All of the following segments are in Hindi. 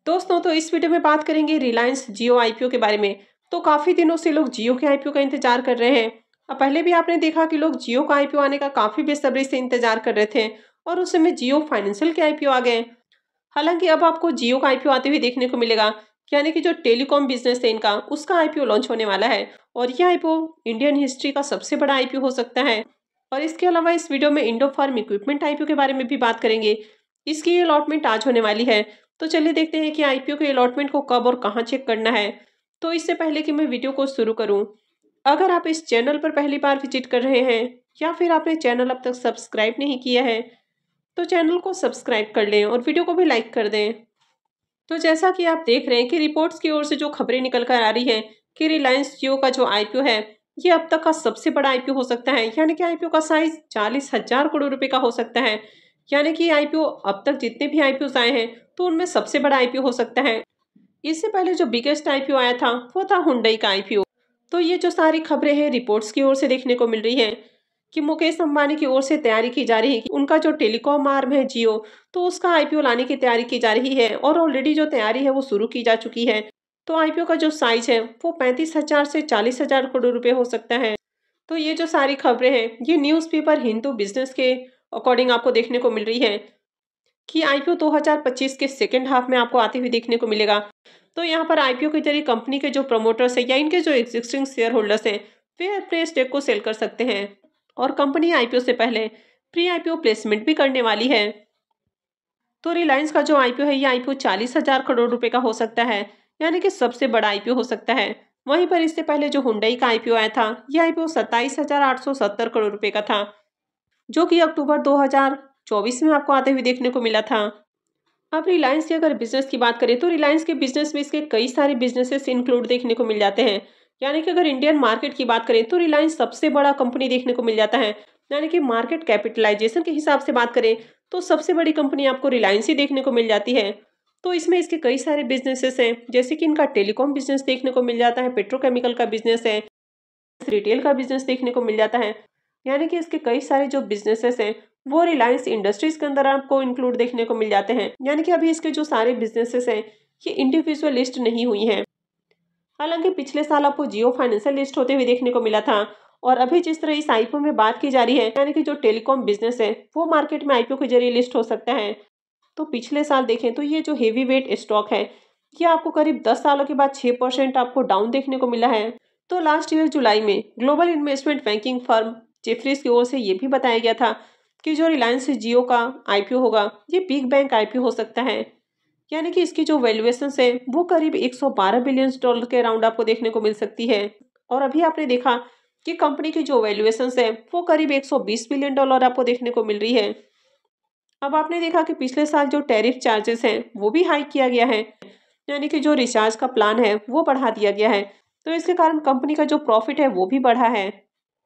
दोस्तों, तो इस वीडियो में बात करेंगे रिलायंस जियो आईपीओ के बारे में। तो काफ़ी दिनों से लोग जियो के आईपीओ का इंतजार कर रहे हैं। अब पहले भी आपने देखा कि लोग जियो का आईपीओ आने का काफ़ी बेसब्री से इंतजार कर रहे थे और उस समय जियो फाइनेंशियल के आईपीओ आ गए। हालांकि अब आपको जियो का आईपीओ आते हुए देखने को मिलेगा, यानी कि जो टेलीकॉम बिजनेस है इनका, उसका आईपीओ लॉन्च होने वाला है और यह आईपीओ इंडियन हिस्ट्री का सबसे बड़ा आईपीओ हो सकता है। और इसके अलावा इस वीडियो में इंडो फार्म इक्विपमेंट आईपीओ के बारे में भी बात करेंगे। इसकी अलॉटमेंट आज होने वाली है। तो चलिए देखते हैं कि आईपीओ के अलॉटमेंट को कब और कहाँ चेक करना है। तो इससे पहले कि मैं वीडियो को शुरू करूं, अगर आप इस चैनल पर पहली बार विजिट कर रहे हैं या फिर आपने चैनल अब तक सब्सक्राइब नहीं किया है, तो चैनल को सब्सक्राइब कर लें और वीडियो को भी लाइक कर दें। तो जैसा कि आप देख रहे हैं कि रिपोर्ट्स की ओर से जो खबरें निकल कर आ रही हैं कि रिलायंस जियो का जो आईपीओ है, ये अब तक का सबसे बड़ा आईपीओ हो सकता है। यानी कि आईपीओ का साइज 40,000 करोड़ रुपए का हो सकता है। यानी कि आईपीओ अब तक जितने भी आईपीओ आए हैं, तो उनमें सबसे बड़ा आईपीओ हो सकता है। इससे पहले जो बिगेस्ट आईपीओ आया था वो था हुंडई का आईपीओ। तो ये जो सारी खबरें हैं रिपोर्ट्स की ओर से देखने को मिल रही है कि मुकेश अंबानी की ओर से तैयारी की जा रही है कि उनका जो टेलीकॉम आर्म है जियो, तो उसका आईपीओ लाने की तैयारी की जा रही है और ऑलरेडी जो तैयारी है वो शुरू की जा चुकी है। तो आईपीओ का जो साइज है वो 35,000 से 40,000 करोड़ रुपए हो सकता है। तो ये जो सारी खबरें हैं ये न्यूज़पेपर हिंदू बिजनेस के अकॉर्डिंग आपको देखने को मिल रही है कि आईपीओ 2025 के सेकेंड हाफ में आपको आते हुए देखने को मिलेगा। तो यहाँ पर आईपीओ के जरिए कंपनी के जो प्रमोटर्स हैं या इनके जो एग्जिस्टिंग शेयर होल्डर्स हैं, वे अपने स्टेक को सेल कर सकते हैं और कंपनी आईपीओ से पहले प्री आईपीओ प्लेसमेंट भी करने वाली है। तो रिलायंस का जो आईपीओ है ये आईपीओ 40,000 करोड़ रुपए का हो सकता है, यानी कि सबसे बड़ा आईपीओ हो सकता है। वहीं पर इससे पहले जो हुंडई का आईपीओ आया था, यह आईपीओ 27,870 करोड़ रुपए का था, जो कि अक्टूबर 2024 में आपको आते हुए देखने को मिला था। अब रिलायंस की अगर बिजनेस की बात करें तो रिलायंस के बिजनेस में इसके कई सारे बिजनेसेस इंक्लूड देखने को मिल जाते हैं। यानी कि अगर इंडियन मार्केट की बात करें तो रिलायंस सबसे बड़ा कंपनी देखने को मिल जाता है। यानी कि मार्केट कैपिटलाइजेशन के हिसाब से बात करें तो सबसे बड़ी कंपनी आपको रिलायंस ही देखने को मिल जाती है। तो इसमें इसके कई सारे बिजनेसेस हैं, जैसे कि इनका टेलीकॉम बिजनेस देखने को मिल जाता है, पेट्रोकेमिकल का बिजनेस है, रिटेल का बिजनेस देखने को मिल जाता है। यानी कि इसके कई सारे जो बिजनेसेस हैं वो रिलायंस इंडस्ट्रीज के अंदर आपको इंक्लूड देखने को मिल जाते हैं। यानी कि अभी इसके जो सारे बिजनेसेस हैं ये इंडिविजुअल लिस्ट नहीं हुई हैं। हालांकि पिछले साल आपको जियो फाइनेंशियल लिस्ट होते हुए देखने को मिला था और अभी जिस तरह इस आईपीओ में बात की जा रही है, यानी कि जो टेलीकॉम बिजनेस है वो मार्केट में आईपीओ के जरिए लिस्ट हो सकता है। तो पिछले साल देखें तो ये जो हेवी वेट स्टॉक है ये आपको करीब 10 सालों के बाद 6% आपको डाउन देखने को मिला है। तो लास्ट ईयर जुलाई में global investment banking firm Jefferies की ओर से ये भी बताया गया था कि जो रिलायंस जियो का आईपीओ होगा ये बिग बैंक आईपीओ हो सकता है। यानी कि इसकी जो वैल्यूएशन है वो करीब 112 बिलियन डॉलर के अराउंड आपको देखने को मिल सकती है। और अभी आपने देखा कि कंपनी की जो वैल्यूएशन है वो करीब 120 बिलियन डॉलर आपको देखने को मिल रही है। अब आपने देखा कि पिछले साल जो टैरिफ चार्जेस हैं वो भी हाई किया गया है, यानी कि जो रिचार्ज का प्लान है वो बढ़ा दिया गया है। तो इसके कारण कंपनी का जो प्रॉफिट है वो भी बढ़ा है।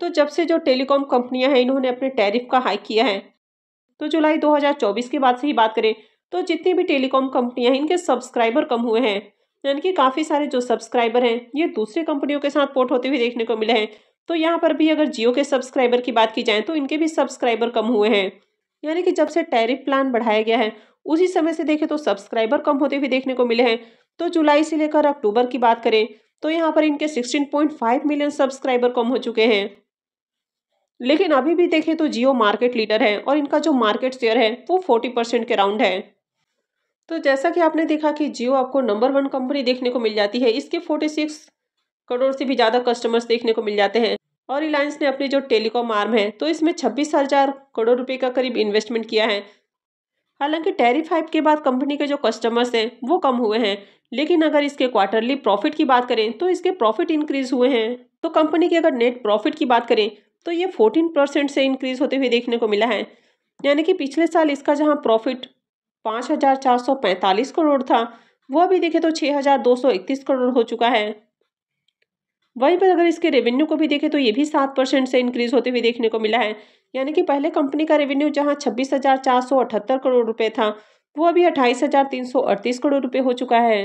तो जब से जो टेलीकॉम कंपनियां हैं इन्होंने अपने टैरिफ का हाइक किया है, तो जुलाई 2024 के बाद से ही बात करें तो जितनी भी टेलीकॉम कंपनियां हैं इनके सब्सक्राइबर कम हुए हैं। यानी कि काफ़ी सारे जो सब्सक्राइबर हैं ये दूसरी कंपनियों के साथ पोर्ट होते हुए देखने को मिले हैं। तो यहाँ पर भी अगर जियो के सब्सक्राइबर की बात की जाए तो इनके भी सब्सक्राइबर कम हुए हैं। यानी कि जब से टैरिफ प्लान बढ़ाया गया है उसी समय से देखें तो सब्सक्राइबर कम होते हुए देखने को मिले हैं। तो जुलाई से लेकर अक्टूबर की बात करें तो यहाँ पर इनके 16.5 मिलियन सब्सक्राइबर कम हो चुके हैं। लेकिन अभी भी देखें तो जियो मार्केट लीडर है और इनका जो मार्केट शेयर है वो 40% के राउंड है। तो जैसा कि आपने देखा कि जियो आपको नंबर 1 कंपनी देखने को मिल जाती है, इसके 46 करोड़ से भी ज़्यादा कस्टमर्स देखने को मिल जाते हैं। और रिलायंस ने अपनी जो टेलीकॉम आर्म है तो इसमें 26,000 करोड़ रुपए का करीब इन्वेस्टमेंट किया है। हालांकि टैरिफ हाइक के बाद कंपनी के जो कस्टमर्स हैं वो कम हुए हैं, लेकिन अगर इसके क्वार्टरली प्रॉफिट की बात करें तो इसके प्रॉफिट इंक्रीज हुए हैं। तो कंपनी की अगर नेट प्रॉफिट की बात करें तो ये 14% से इंक्रीज होते हुए देखने को मिला है। यानी कि पिछले साल इसका जहां प्रॉफिट 5,445 करोड़ था, वो अभी देखें तो 6,231 करोड़ हो चुका है। वहीं पर अगर इसके रेवेन्यू को भी देखें तो ये भी 7% से इंक्रीज होते हुए देखने को मिला है। यानी कि पहले कंपनी का रेवेन्यू जहां 26,478 करोड़ रुपए था, वो अभी 28,338 करोड़ रुपए हो चुका है।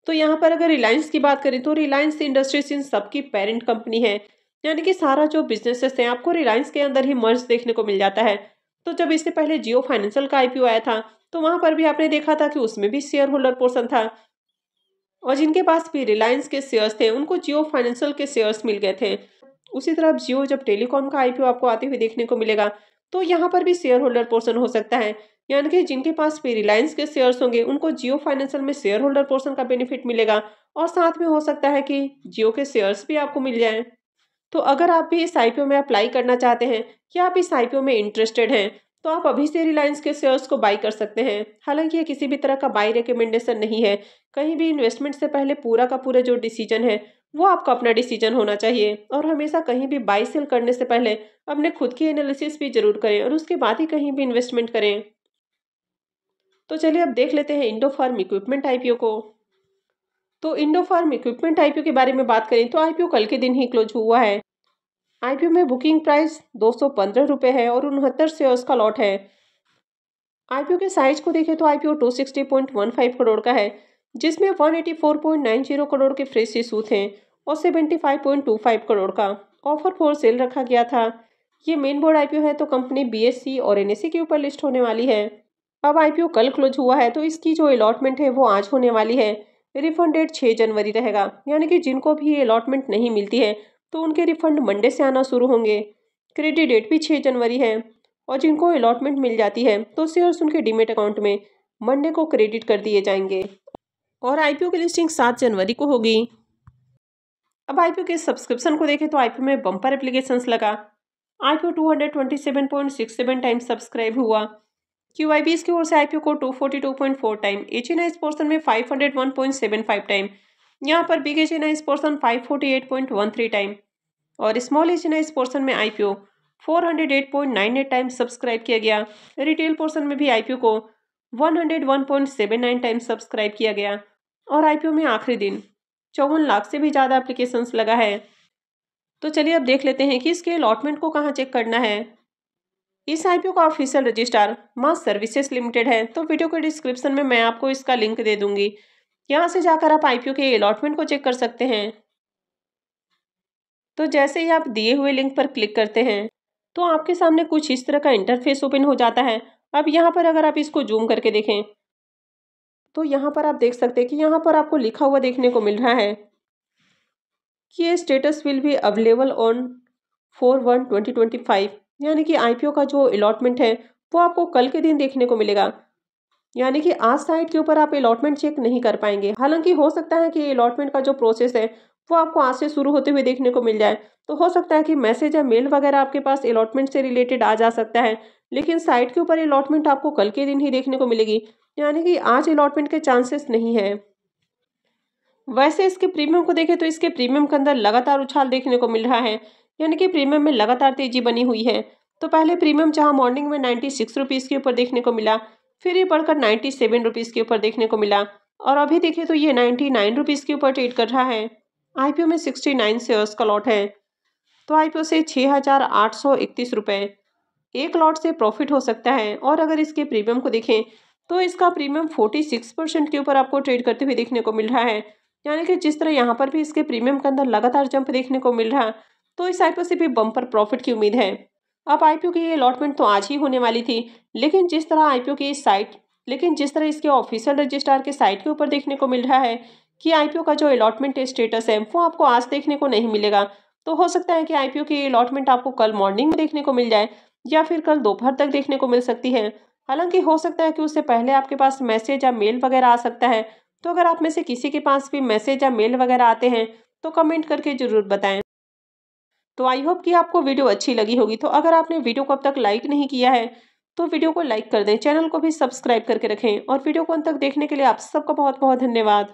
तो यहाँ पर अगर रिलायंस की बात करें तो रिलायंस इंडस्ट्रीज इन सबकी पेरेंट कंपनी है। यानी कि सारा जो बिजनेसेस है आपको रिलायंस के अंदर ही मर्ज देखने को मिल जाता है। तो जब इससे पहले जियो फाइनेंशियल का आईपीओ आया था, तो वहां पर भी आपने देखा था कि उसमें भी शेयर होल्डर पोर्शन था, और जिनके पास भी रिलायंस के शेयर्स थे उनको जियो फाइनेंशियल के शेयर्स मिल गए थे। उसी तरह अब जियो जब टेलीकॉम का आईपीओ आपको आते हुए देखने को मिलेगा, तो यहाँ पर भी शेयर होल्डर पोर्शन हो सकता है, यानी कि जिनके पास भी रिलायंस के शेयर्स होंगे उनको जियो फाइनेंशियल में शेयर होल्डर पोर्शन का बेनिफिट मिलेगा, और साथ में हो सकता है कि जियो के शेयर्स भी आपको मिल जाएं। तो अगर आप भी इस आईपीओ में अप्लाई करना चाहते हैं, या आप इस आईपीओ में इंटरेस्टेड हैं, तो आप अभी से रिलायंस के शेयर्स को बाई कर सकते हैं। हालांकि ये किसी भी तरह का बाई रिकमेंडेशन नहीं है। कहीं भी इन्वेस्टमेंट से पहले पूरा का पूरा जो डिसीजन है वो आपका अपना डिसीजन होना चाहिए, और हमेशा कहीं भी बाई सेल करने से पहले अपने खुद की एनालिसिस भी जरूर करें और उसके बाद ही कहीं भी इन्वेस्टमेंट करें। तो चलिए अब देख लेते हैं इंडो फार्म इक्विपमेंट आईपीओ को। तो इंडो फार्म इक्विपमेंट आईपीओ के बारे में बात करें तो आईपीओ कल के दिन ही क्लोज हुआ है। आईपीओ में बुकिंग प्राइस 215 रुपये है और 69 शेयर्स का लॉट है। आईपीओ के साइज को देखें तो आईपीओ 260.15 करोड़ का है, जिसमें 184.90 करोड़ के फ्रेश इशू थे और 75.25 करोड़ का ऑफर फॉर सेल रखा गया था। ये मेन बोर्ड आईपीओ है, तो कंपनी बीएसई और एनएसई के ऊपर लिस्ट होने वाली है। अब आईपीओ कल क्लोज हुआ है, तो इसकी जो अलॉटमेंट है वो आज होने वाली है। रिफंड डेट 6 जनवरी रहेगा, यानी कि जिनको भी ये अलॉटमेंट नहीं मिलती है तो उनके रिफंड मंडे से आना शुरू होंगे। क्रेडिट डेट भी 6 जनवरी है, और जिनको अलॉटमेंट मिल जाती है तो शेयर्स उनके डीमेट अकाउंट में मंडे को क्रेडिट कर दिए जाएंगे, और आईपीओ की लिस्टिंग 7 जनवरी को होगी। अब आईपीओ के सब्सक्रिप्शन को देखें तो आईपीओ में बम्पर एप्लीकेशंस लगा। आईपीओ 227.67 टाइम सब्सक्राइब हुआ। क्यूआईबीएस की ओर से आईपीओ को 242.4 टाइम, एचएनआई पोर्शन में 501.75 टाइम, यहाँ पर बिग एचएनआई पोर्शन 548.13 टाइम, और स्मॉल एचएनआई पोर्शन में आईपीओ 408.98 टाइम सब्सक्राइब किया गया। रिटेल पोर्शन में भी आईपीओ को 101.79 टाइम सब्सक्राइब किया गया, और आईपीओ में आखिरी दिन 54 लाख से भी ज़्यादा एप्लीकेशंस लगा है। तो चलिए अब देख लेते हैं कि इसके अलॉटमेंट को कहाँ चेक करना है। इस आईपीओ का ऑफिशियल रजिस्ट्रार मास सर्विसेज लिमिटेड है, तो वीडियो के डिस्क्रिप्शन में मैं आपको इसका लिंक दे दूंगी। यहाँ से जाकर आप आईपीओ के अलॉटमेंट को चेक कर सकते हैं। तो जैसे ही आप दिए हुए लिंक पर क्लिक करते हैं तो आपके सामने कुछ इस तरह का इंटरफेस ओपन हो जाता है। अब यहाँ पर अगर आप इसको जूम करके देखें तो यहाँ पर आप देख सकते हैं कि यहाँ पर आपको लिखा हुआ देखने को मिल रहा है कि ये status will be available on 4/1/2025, यानी कि आईपीओ का जो अलॉटमेंट है वो आपको कल के दिन देखने को मिलेगा। यानी कि आज साइट के ऊपर आप अलॉटमेंट चेक नहीं कर पाएंगे। हालांकि हो सकता है कि अलॉटमेंट का जो प्रोसेस है वो आपको आज से शुरू होते हुए देखने को मिल जाए, तो हो सकता है कि मैसेज या मेल वगैरह आपके पास अलॉटमेंट से रिलेटेड आ जा सकता है, लेकिन साइट के ऊपर अलॉटमेंट आपको कल के दिन ही देखने को मिलेगी, यानी कि आज अलॉटमेंट के चांसेस नहीं है। वैसे इसके प्रीमियम को देखें तो इसके प्रीमियम के अंदर लगातार उछाल देखने को मिल रहा है, यानी कि प्रीमियम में लगातार तेजी बनी हुई है। तो पहले प्रीमियम जहां मॉर्निंग में 96 रुपीज़ के ऊपर देखने को मिला, फिर ये बढ़कर 97 रुपीज़ के ऊपर देखने को मिला, और अभी देखें तो ये 99 रुपीज़ के ऊपर ट्रेड कर रहा है। आईपीओ में 69 शेयर्स का लॉट है, तो आईपीओ से 6,831 रुपये एक लॉट से प्रॉफिट हो सकता है। और अगर इसके प्रीमियम को देखें तो इसका प्रीमियम 46% के ऊपर आपको ट्रेड करते हुए देखने को मिल रहा है, यानी कि जिस तरह यहाँ पर भी इसके प्रीमियम के अंदर लगातार जंप देखने को मिल रहा है, तो इस आईपीओ से भी बम्पर प्रॉफिट की उम्मीद है। अब आईपीओ की ये अलॉटमेंट तो आज ही होने वाली थी, लेकिन जिस तरह आईपीओ की इस साइट लेकिन जिस तरह इसके ऑफिशियल रजिस्ट्रार के साइट के ऊपर देखने को मिल रहा है कि आईपीओ का जो अलॉटमेंट स्टेटस है वो आपको आज देखने को नहीं मिलेगा, तो हो सकता है कि आईपीओ की अलॉटमेंट आपको कल मॉर्निंग में देखने को मिल जाए, या फिर कल दोपहर तक देखने को मिल सकती है। हालांकि हो सकता है कि उससे पहले आपके पास मैसेज या मेल वगैरह आ सकता है। तो अगर आप में से किसी के पास भी मैसेज या मेल वगैरह आते हैं तो कमेंट करके जरूर बताएं। तो आई होप कि आपको वीडियो अच्छी लगी होगी। तो अगर आपने वीडियो को अब तक लाइक नहीं किया है तो वीडियो को लाइक कर दें, चैनल को भी सब्सक्राइब करके रखें, और वीडियो को अंत तक देखने के लिए आप सबका बहुत बहुत धन्यवाद।